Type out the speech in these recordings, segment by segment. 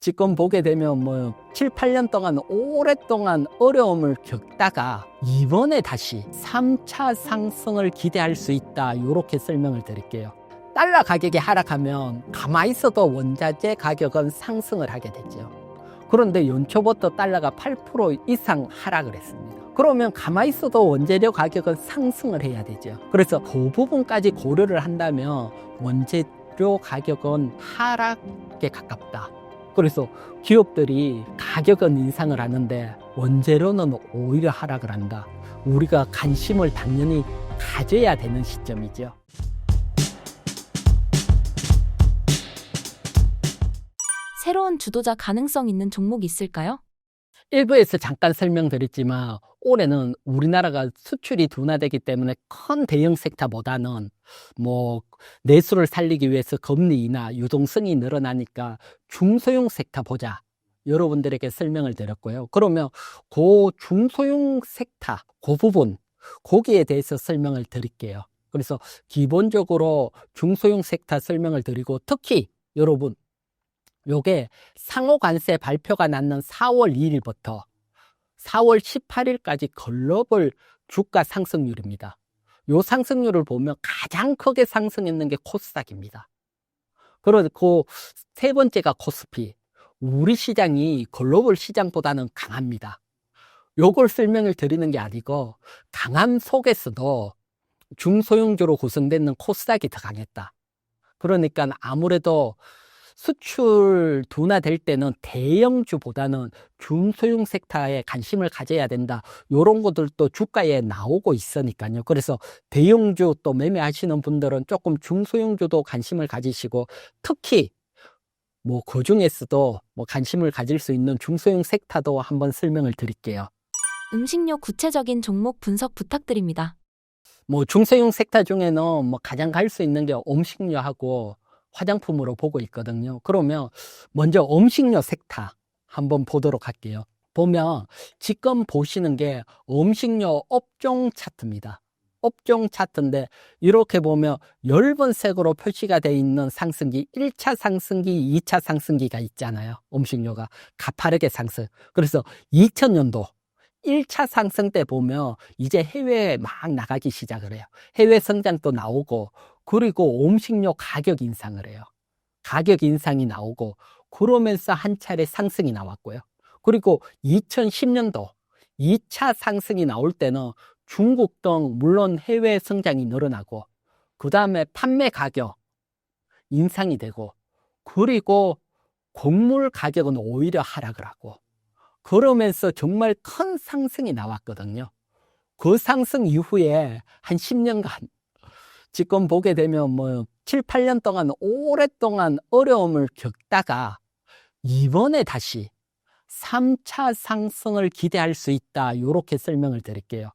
지금 보게 되면 7, 8년 동안 오랫동안 어려움을 겪다가 이번에 다시 3차 상승을 기대할 수 있다. 이렇게 설명을 드릴게요. 달러 가격이 하락하면 가만히 있어도 원자재 가격은 상승을 하게 되죠. 그런데 연초부터 달러가 8% 이상 하락을 했습니다. 그러면 가만히 있어도 원재료 가격은 상승을 해야 되죠. 그래서 그 부분까지 고려를 한다면 원재료 가격은 하락에 가깝다. 그래서 기업들이 가격은 인상을 하는데 원재료는 오히려 하락을 한다. 우리가 관심을 당연히 가져야 되는 시점이죠. 새로운 주도자 가능성 있는 종목이 있을까요? 일부에서 잠깐 설명드렸지만 올해는 우리나라가 수출이 둔화되기 때문에 큰 대형 섹터보다는 내수를 살리기 위해서 금리 인하, 유동성이 늘어나니까 중소형 섹터 보자. 여러분들에게 설명을 드렸고요. 그러면 그 중소형 섹터, 그 부분, 거기에 대해서 설명을 드릴게요. 그래서 기본적으로 중소형 섹터 설명을 드리고 특히 여러분 요게 상호관세 발표가 났는 4월 2일부터 4월 18일까지 글로벌 주가 상승률입니다. 요 상승률을 보면 가장 크게 상승했는 게 코스닥입니다. 그리고 세 번째가 코스피. 우리 시장이 글로벌 시장보다는 강합니다. 요걸 설명을 드리는 게 아니고 강함 속에서도 중소형주로 구성되는 코스닥이 더 강했다. 그러니까 아무래도 수출 둔화될 때는 대형주보다는 중소형 섹터에 관심을 가져야 된다. 이런 것들도 주가에 나오고 있으니까요. 그래서 대형주 또 매매하시는 분들은 조금 중소형주도 관심을 가지시고 특히 그 중에서도 관심을 가질 수 있는 중소형 섹터도 한번 설명을 드릴게요. 음식료 구체적인 종목 분석 부탁드립니다. 중소형 섹터 중에는 가장 갈 수 있는 게 음식료하고 화장품으로 보고 있거든요. 그러면 먼저 음식료 섹터 한번 보도록 할게요. 보면 지금 보시는 게 음식료 업종 차트입니다. 업종 차트인데 이렇게 보면 엷은 색으로 표시가 되어 있는 상승기 1차 상승기, 2차 상승기가 있잖아요. 음식료가 가파르게 상승. 그래서 2000년도 1차 상승 때 보면 이제 해외에 막 나가기 시작을 해요. 해외 성장도 나오고 그리고 음식료 가격 인상을 해요. 가격 인상이 나오고 그러면서 한 차례 상승이 나왔고요. 그리고 2010년도 2차 상승이 나올 때는 중국 등 물론 해외 성장이 늘어나고 그 다음에 판매 가격 인상이 되고 그리고 곡물 가격은 오히려 하락을 하고 그러면서 정말 큰 상승이 나왔거든요. 그 상승 이후에 한 10년간 지금 보게 되면 7, 8년 동안 오랫동안 어려움을 겪다가 이번에 다시 3차 상승을 기대할 수 있다. 이렇게 설명을 드릴게요.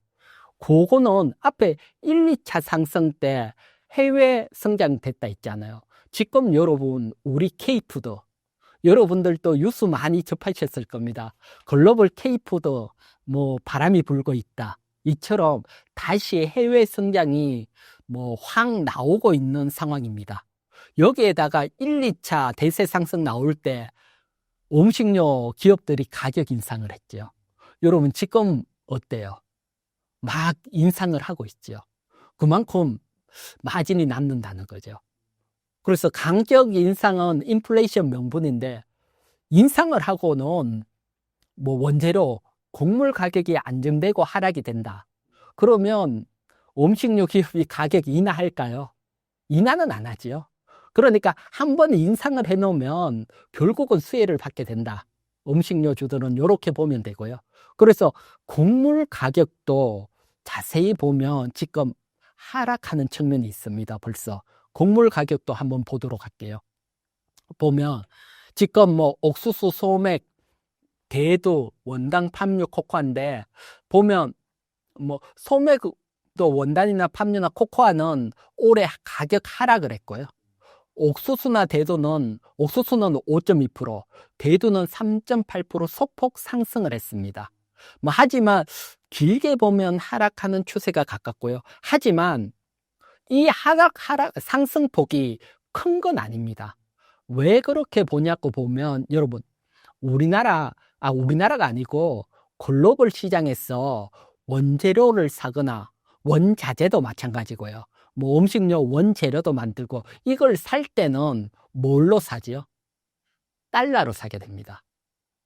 그거는 앞에 1, 2차 상승 때 해외 성장됐다 있잖아요. 지금 여러분 우리 K푸드 여러분들도 뉴스 많이 접하셨을 겁니다. 글로벌 K푸드 바람이 불고 있다. 이처럼 다시 해외 성장이 확 나오고 있는 상황입니다. 여기에다가 1, 2차 대세 상승 나올 때 음식료 기업들이 가격 인상을 했죠. 여러분 지금 어때요? 막 인상을 하고 있죠. 그만큼 마진이 남는다는 거죠. 그래서 강적 인상은 인플레이션 명분인데 인상을 하고는 원재료, 곡물 가격이 안정되고 하락이 된다. 그러면 음식료 기업이 가격 인하할까요? 인하는 안 하지요. 그러니까 한번 인상을 해놓으면 결국은 수혜를 받게 된다. 음식료주들은 이렇게 보면 되고요. 그래서 곡물 가격도 자세히 보면 지금 하락하는 측면이 있습니다. 벌써 곡물 가격도 한번 보도록 할게요. 보면 지금 옥수수, 소맥, 대두, 원당, 팜유, 코코아인데 보면 소맥도 원단이나 팜유나 코코아는 올해 가격 하락을 했고요. 옥수수나 대두는 옥수수는 5.2%, 대두는 3.8% 소폭 상승을 했습니다. 하지만 길게 보면 하락하는 추세가 가깝고요. 하지만 이 하락 상승폭이 큰 건 아닙니다. 왜 그렇게 보냐고 보면 여러분 우리나라가 아니고 글로벌 시장에서 원재료를 사거나 원자재도 마찬가지고요. 뭐 음식료 원재료도 만들고 이걸 살 때는 뭘로 사지요? 달러로 사게 됩니다.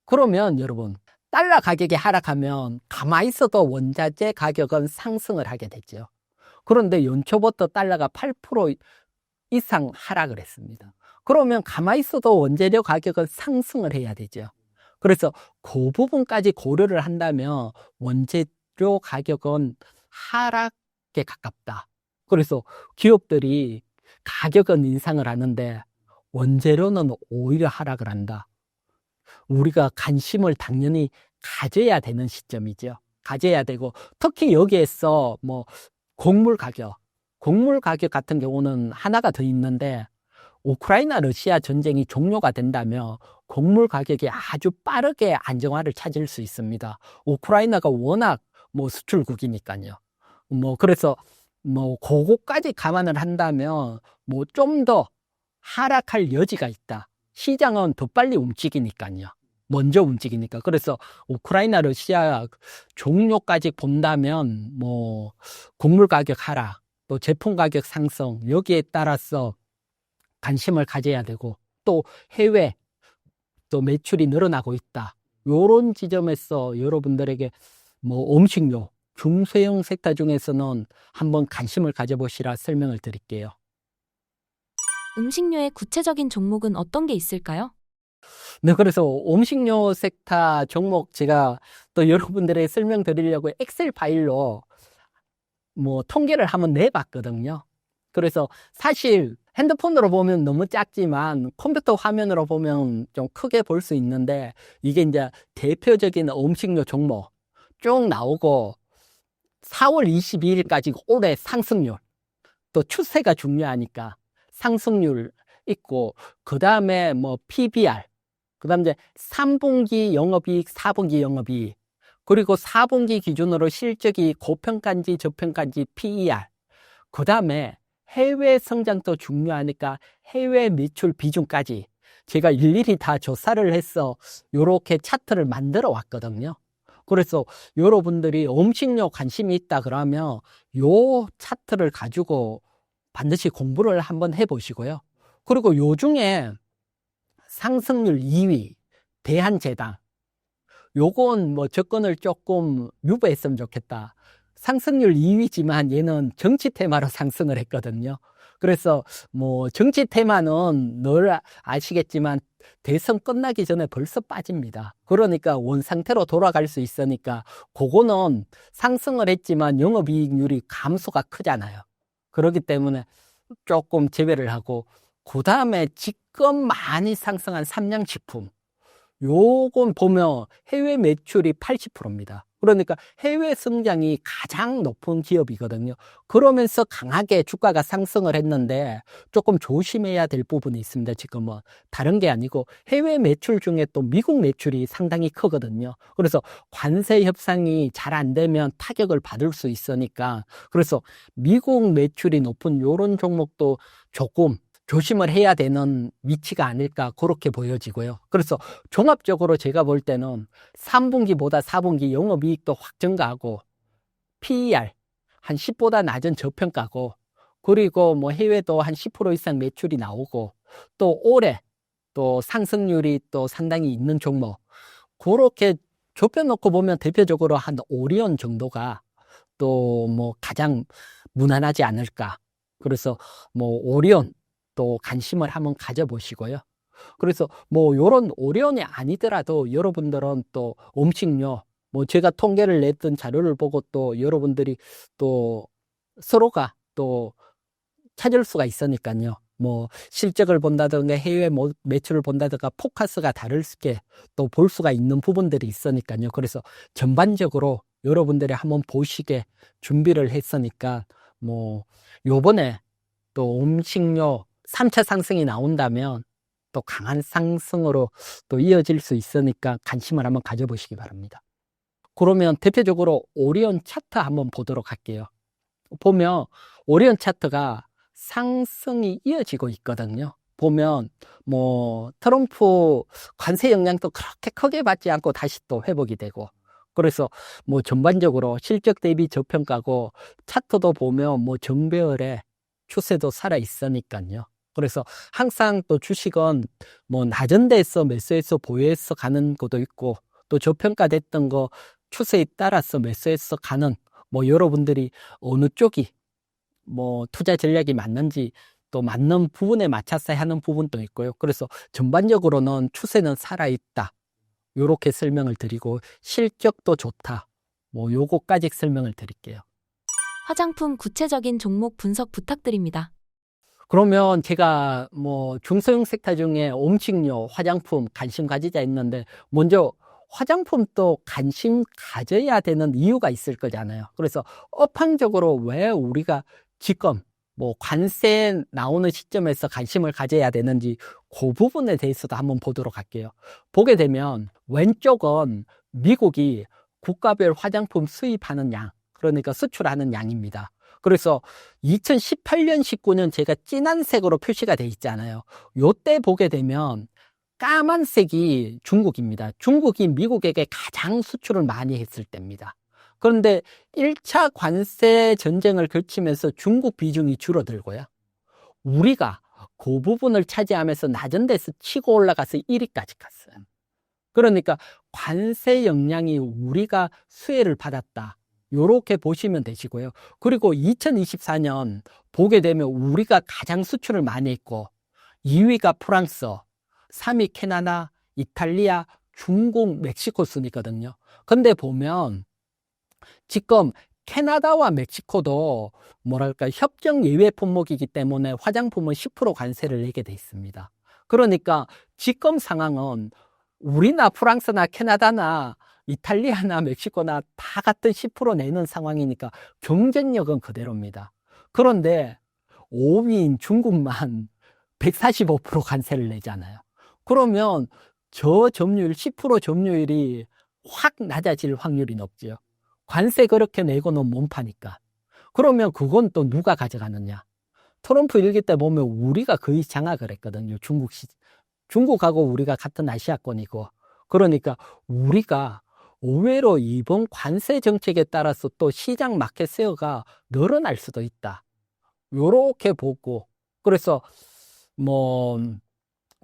그러면 여러분, 달러 가격이 하락하면 가만히 있어도 원자재 가격은 상승을 하게 되죠. 그런데 연초부터 달러가 8% 이상 하락을 했습니다. 그러면 가만히 있어도 원재료 가격은 상승을 해야 되죠. 그래서 그 부분까지 고려를 한다면 원재료 가격은 하락에 가깝다. 그래서 기업들이 가격은 인상을 하는데 원재료는 오히려 하락을 한다. 우리가 관심을 당연히 가져야 되는 시점이죠. 가져야 되고, 특히 여기에서 뭐 곡물 가격 같은 경우는 하나가 더 있는데, 우크라이나 러시아 전쟁이 종료가 된다면 곡물 가격이 아주 빠르게 안정화를 찾을 수 있습니다. 우크라이나가 워낙 뭐 수출국이니까요. 뭐 그래서 뭐 그거까지 감안을 한다면 뭐 좀 더 하락할 여지가 있다. 시장은 더 빨리 움직이니까요. 먼저 움직이니까. 그래서 우크라이나 러시아 종료까지 본다면 뭐 곡물 가격 하락, 또 제품 가격 상승, 여기에 따라서 관심을 가져야 되고, 또 해외 또 매출이 늘어나고 있다. 요런 지점에서 여러분들에게 뭐 음식료, 중소형 섹터 중에서는 한번 관심을 가져보시라 설명을 드릴게요. 음식료의 구체적인 종목은 어떤 게 있을까요? 네, 그래서 음식료 섹터 종목 제가 또 여러분들에게 설명드리려고 엑셀 파일로 뭐 통계를 한번 내봤거든요. 그래서 사실 핸드폰으로 보면 너무 작지만 컴퓨터 화면으로 보면 좀 크게 볼 수 있는데, 이게 이제 대표적인 음식료 종목 쭉 나오고 4월 22일까지 올해 상승률, 또 추세가 중요하니까 상승률 있고, 그 다음에 뭐 PBR, 그 다음 이제 3분기 영업이익, 4분기 영업이익, 그리고 4분기 기준으로 실적이 고평가인지 저평가인지 PER, 그 다음에 해외 성장도 중요하니까 해외 매출 비중까지 제가 일일이 다 조사를 해서 요렇게 차트를 만들어 왔거든요. 그래서 여러분들이 음식료 관심이 있다 그러면 요 차트를 가지고 반드시 공부를 한번 해보시고요. 그리고 요 중에 상승률 2위 대한제당, 요건 뭐 접근을 조금 유보했으면 좋겠다. 상승률 2위지만 얘는 정치 테마로 상승을 했거든요. 그래서 뭐 정치 테마는 늘 아시겠지만 대선 끝나기 전에 벌써 빠집니다. 그러니까 원상태로 돌아갈 수 있으니까 그거는 상승을 했지만 영업이익률이 감소가 크잖아요. 그렇기 때문에 조금 제외를 하고, 그 다음에 지금 많이 상승한 삼양식품, 요건 보면 해외 매출이 80%입니다. 그러니까 해외 성장이 가장 높은 기업이거든요. 그러면서 강하게 주가가 상승을 했는데 조금 조심해야 될 부분이 있습니다. 지금은 다른 게 아니고 해외 매출 중에 또 미국 매출이 상당히 크거든요. 그래서 관세 협상이 잘 안 되면 타격을 받을 수 있으니까, 그래서 미국 매출이 높은 요런 종목도 조금 조심을 해야 되는 위치가 아닐까, 그렇게 보여지고요. 그래서 종합적으로 제가 볼 때는 3분기보다 4분기 영업이익도 확 증가하고, PER 한 10보다 낮은 저평가고, 그리고 뭐 해외도 한 10% 이상 매출이 나오고, 또 올해 또 상승률이 또 상당히 있는 종목, 그렇게 좁혀놓고 보면 대표적으로 한 오리온 정도가 또 뭐 가장 무난하지 않을까. 그래서 뭐 오리온 또 관심을 한번 가져보시고요. 그래서 뭐 요런 오리온이 아니더라도 여러분들은 또 음식료, 뭐 제가 통계를 냈던 자료를 보고 또 여러분들이 또 서로가 또 찾을 수가 있으니까요. 뭐 실적을 본다든가 해외 매출을 본다든가 포커스가 다르게 또 볼 수가 있는 부분들이 있으니까요. 그래서 전반적으로 여러분들이 한번 보시게 준비를 했으니까, 뭐 요번에 또 음식료 3차 상승이 나온다면 또 강한 상승으로 또 이어질 수 있으니까 관심을 한번 가져보시기 바랍니다. 그러면 대표적으로 오리온 차트 한번 보도록 할게요. 보면 오리온 차트가 상승이 이어지고 있거든요. 보면 뭐 트럼프 관세 영향도 그렇게 크게 받지 않고 다시 또 회복이 되고, 그래서 뭐 전반적으로 실적 대비 저평가고, 차트도 보면 뭐 정배열의 추세도 살아 있으니까요. 그래서 항상 또 주식은 뭐 낮은 데서 매수해서 보유해서 가는 것도 있고, 또 저평가됐던 거 추세에 따라서 매수해서 가는, 뭐 여러분들이 어느 쪽이 뭐 투자 전략이 맞는지 또 맞는 부분에 맞춰서 하는 부분도 있고요. 그래서 전반적으로는 추세는 살아있다, 요렇게 설명을 드리고, 실적도 좋다, 뭐 요거까지 설명을 드릴게요. 화장품 구체적인 종목 분석 부탁드립니다. 그러면 제가 뭐 중소형 섹터 중에 음식료, 화장품 관심 가지자 했는데, 먼저 화장품도 관심 가져야 되는 이유가 있을 거잖아요. 그래서 업황적으로 왜 우리가 지금 뭐 관세 나오는 시점에서 관심을 가져야 되는지, 그 부분에 대해서도 한번 보도록 할게요. 보게 되면 왼쪽은 미국이 국가별 화장품 수입하는 양, 그러니까 수출하는 양입니다. 그래서 2018년, 19년 제가 진한 색으로 표시가 돼 있잖아요. 요때 보게 되면 까만색이 중국입니다. 중국이 미국에게 가장 수출을 많이 했을 때입니다. 그런데 1차 관세 전쟁을 거치면서 중국 비중이 줄어들고요, 우리가 그 부분을 차지하면서 낮은 데서 치고 올라가서 1위까지 갔어요. 그러니까 관세 영향이 우리가 수혜를 받았다, 요렇게 보시면 되시고요. 그리고 2024년 보게 되면 우리가 가장 수출을 많이 했고, 2위가 프랑스, 3위 캐나다, 이탈리아, 중국, 멕시코 순이거든요. 근데 보면 지금 캐나다와 멕시코도 뭐랄까 협정 예외 품목이기 때문에 화장품은 10% 관세를 내게 돼 있습니다. 그러니까 지금 상황은 우리나 프랑스나 캐나다나 이탈리아나 멕시코나 다 같은 10% 내는 상황이니까 경쟁력은 그대로입니다. 그런데 5위인 중국만 145% 관세를 내잖아요. 그러면 저 점유율 10% 점유율이 확 낮아질 확률이 높죠. 관세 그렇게 내고는 못 파니까. 그러면 그건 또 누가 가져가느냐? 트럼프 일기 때 보면 우리가 거의 장악을 했거든요. 중국하고 우리가 같은 아시아권이고. 그러니까 우리가 의외로 이번 관세 정책에 따라서 또 시장 마켓 쉐어가 늘어날 수도 있다, 요렇게 보고. 그래서 뭐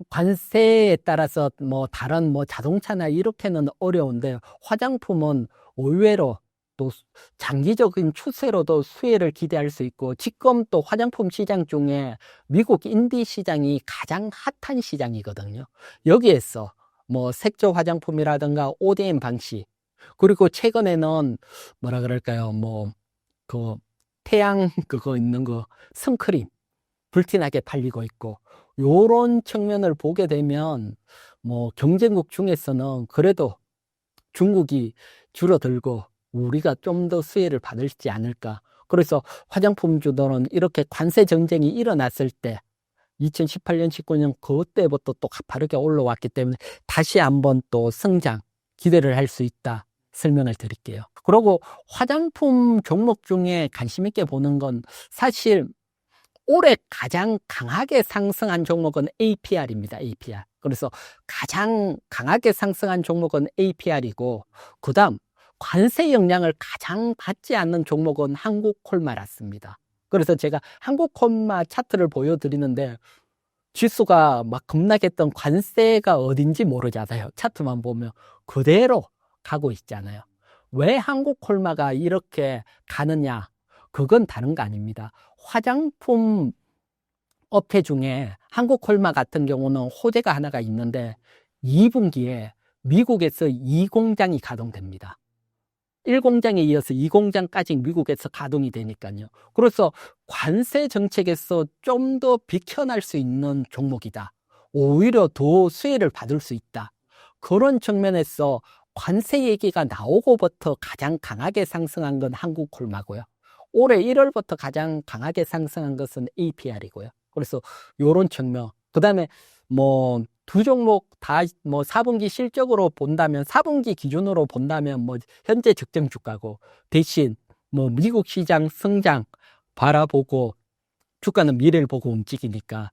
관세에 따라서 뭐 다른 뭐 자동차나 이렇게는 어려운데, 화장품은 의외로 또 장기적인 추세로도 수혜를 기대할 수 있고, 지금 또 화장품 시장 중에 미국 인디 시장이 가장 핫한 시장이거든요. 여기에서 뭐 색조 화장품이라든가 ODM 방식, 그리고 최근에는 뭐라 그럴까요, 뭐 그 태양 그거 있는 거 선크림 불티나게 팔리고 있고, 요런 측면을 보게 되면 뭐 경쟁국 중에서는 그래도 중국이 줄어들고 우리가 좀 더 수혜를 받을지 않을까. 그래서 화장품주들은 이렇게 관세 전쟁이 일어났을 때 2018년, 19년 그때부터 또 가파르게 올라왔기 때문에 다시 한번 또 성장 기대를 할 수 있다, 설명을 드릴게요. 그리고 화장품 종목 중에 관심 있게 보는 건, 사실 올해 가장 강하게 상승한 종목은 APR입니다. APR. 그래서 가장 강하게 상승한 종목은 APR이고, 그 다음 관세 영향을 가장 받지 않는 종목은 한국콜마랐습니다. 그래서 제가 한국콜마 차트를 보여드리는데, 지수가 막 급락했던 관세가 어딘지 모르잖아요. 차트만 보면 그대로 가고 있잖아요. 왜 한국콜마가 이렇게 가느냐? 그건 다른 거 아닙니다. 화장품 업체 중에 한국콜마 같은 경우는 호재가 하나가 있는데, 2분기에 미국에서 2공장이 가동됩니다. 1공장에 이어서 2공장까지 미국에서 가동이 되니까요. 그래서 관세 정책에서 좀 더 비켜날 수 있는 종목이다, 오히려 더 수혜를 받을 수 있다, 그런 측면에서 관세 얘기가 나오고부터 가장 강하게 상승한 건 한국콜마고요. 올해 1월부터 가장 강하게 상승한 것은 APR이고요. 그래서 요런 측면. 그 다음에 뭐 두 종목 다 뭐 4분기 실적으로 본다면, 4분기 기준으로 본다면 뭐 현재 적정 주가고, 대신 뭐 미국 시장 성장 바라보고 주가는 미래를 보고 움직이니까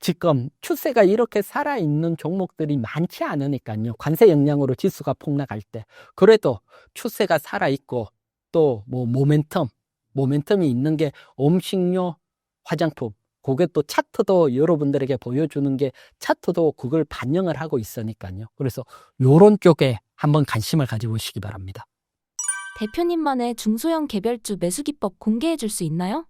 지금 추세가 이렇게 살아있는 종목들이 많지 않으니까요. 관세 영향으로 지수가 폭락할 때. 그래도 추세가 살아있고, 또 모멘텀이 있는 게 음식료, 화장품. 그게 또 차트도 여러분들에게 보여주는 게 차트도 그걸 반영을 하고 있으니까요. 그래서 요런 쪽에 한번 관심을 가져보시기 바랍니다. 대표님만의 중소형 개별주 매수 기법 공개해 줄 수 있나요?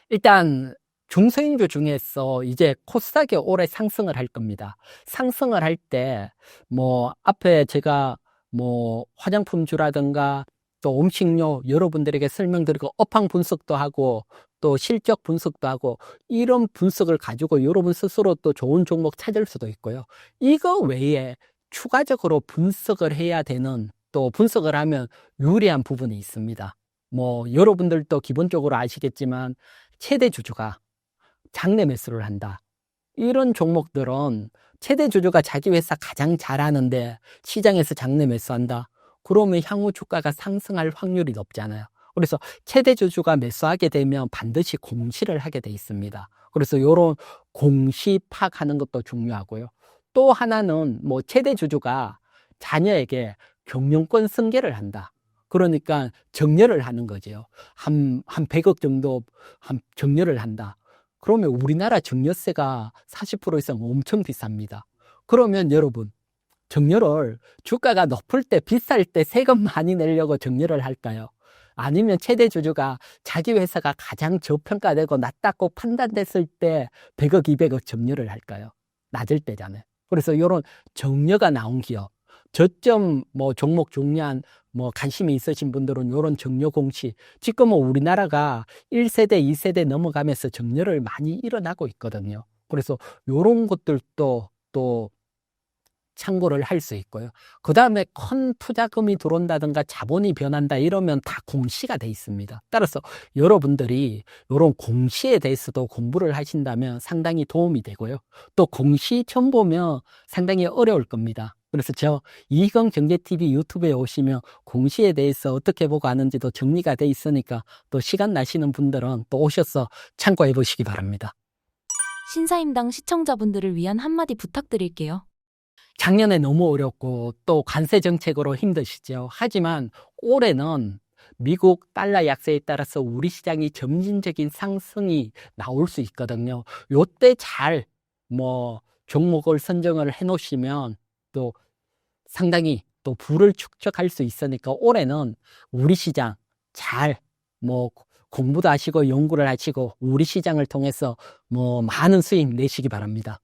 일단 중소형주 중에서 이제 코스닥이 올해 상승을 할 겁니다. 상승을 할 때 앞에 제가 화장품주라든가 또 음식료 여러분들에게 설명드리고 업황 분석도 하고 또 실적 분석도 하고 이런 분석을 가지고 여러분 스스로 또 좋은 종목 찾을 수도 있고요. 이거 외에 추가적으로 분석을 해야 되는, 또 분석을 하면 유리한 부분이 있습니다. 여러분들도 기본적으로 아시겠지만 최대 주주가 장내 매수를 한다. 이런 종목들은 최대 주주가 자기 회사 가장 잘하는데 시장에서 장내 매수한다. 그러면 향후 주가가 상승할 확률이 높잖아요. 그래서 최대 주주가 매수하게 되면 반드시 공시를 하게 돼 있습니다. 그래서 이런 공시 파악하는 것도 중요하고요. 또 하나는 최대 주주가 자녀에게 경영권 승계를 한다. 그러니까 정려를 하는 거죠. 한 100억 정도 정려를 한다. 그러면 우리나라 정려세가 40% 이상 엄청 비쌉니다. 그러면 여러분, 정려를 주가가 높을 때, 비쌀 때 세금 많이 내려고 정려를 할까요? 아니면 최대 주주가 자기 회사가 가장 저평가되고 낮다고 판단됐을 때 100억, 200억 정려를 할까요? 낮을 때잖아요. 그래서 이런 정려가 나온 기업, 저점 종목 중요한 관심이 있으신 분들은 이런 정려 공시, 지금은 우리나라가 1세대, 2세대 넘어가면서 정려를 많이 일어나고 있거든요. 그래서 이런 것들도 또 참고를 할 수 있고요. 그 다음에 큰 투자금이 들어온다든가 자본이 변한다 이러면 다 공시가 돼 있습니다. 따라서 여러분들이 이런 공시에 대해서도 공부를 하신다면 상당히 도움이 되고요. 또 공시 처음 보면 상당히 어려울 겁니다. 그래서 저 이희경경제TV 유튜브에 오시면 공시에 대해서 어떻게 보고 하는지도 정리가 돼 있으니까 또 시간 나시는 분들은 또 오셔서 참고해 보시기 바랍니다. 신사임당 시청자분들을 위한 한마디 부탁드릴게요. 작년에 너무 어렵고 또 관세 정책으로 힘드시죠. 하지만 올해는 미국 달러 약세에 따라서 우리 시장이 점진적인 상승이 나올 수 있거든요. 요때 잘 종목을 선정을 해 놓으시면 또 상당히 또 부를 축적할 수 있으니까 올해는 우리 시장 잘 공부도 하시고 연구를 하시고 우리 시장을 통해서 많은 수익 내시기 바랍니다.